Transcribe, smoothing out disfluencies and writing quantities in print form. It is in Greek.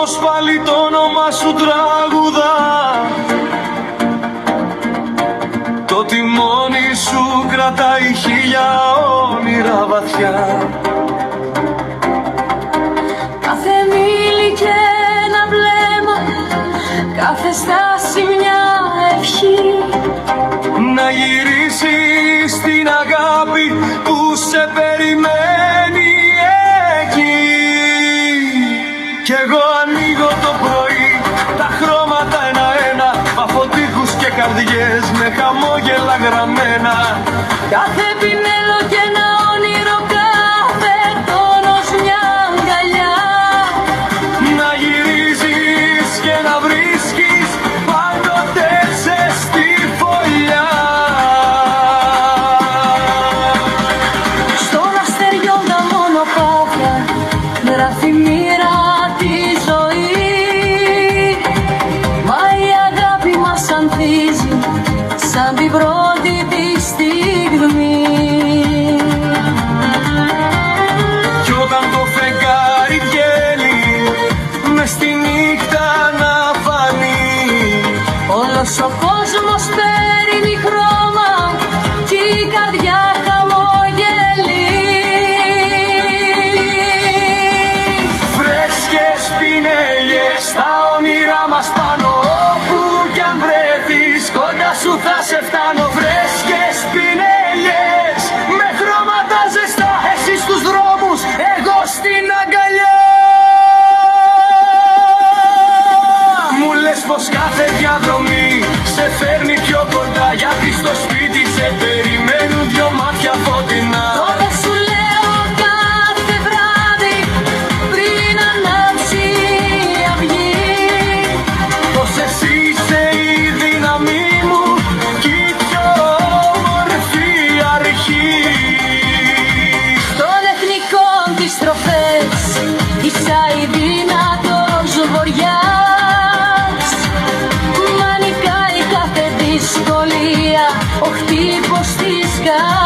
κόσμος πάλι το όνομα σου τραγουδά. Το τιμόνι σου κρατάει χίλια όνειρα βαθιά. Κάθε μίλη και ένα βλέμμα, κάθε στάση μια ευχή. Να γυρίσεις την αγάπη που σε περιμένει εκεί. Κι εγώ ανοίγω το πρωί τα χρώματα ένα-ένα, βαφώ τείχους και καρδιές με χαμόγελα γραμμένα. Κάθε πινέλο και ένα όνειρο, κάθε τόνος μια αγκαλιά. Να γυρίζεις και να βρίσκεις πάντοτε ζεστή φωλιά. Στον αστεριό τα μονοπάτια γράφει μοίρα τη ζωή. Μα η αγάπη μας ανθίζει σαν την πρώτη τη στιγμή. Κι όταν το φεγγάρι βγαίνει μες στη νύχτα να φανεί, Όλος ο κόσμος παίρνει χρώμα κι η καρδιά χαμογελεί. φρέσκες πινέλιες στα όνειρά μας πάνω, όπου κι αν βρεθείς κοντά σου θα σε φτάνω. Φρέσκες πινέλιες με χρώματα ζεστά, εσύ στους δρόμους, εγώ στην αγκαλιά. Μου λες πως κάθε διαδρομή σε φέρνει πιο κοντά, γιατί στο σπίτι σε περιμένουν δυο μάτια φωτεινά. Τότε σου λέω κάθε βράδυ πριν ανάψει η αυγή, Πως εσύ είσαι η δύναμή μου κι η πιο όμορφη αρχή. των εθνικών τις στροφές είσαι η δυνατός βοριάς. Μα νικάει κάθε δυσκολία ο χτύπος της καρδιάς.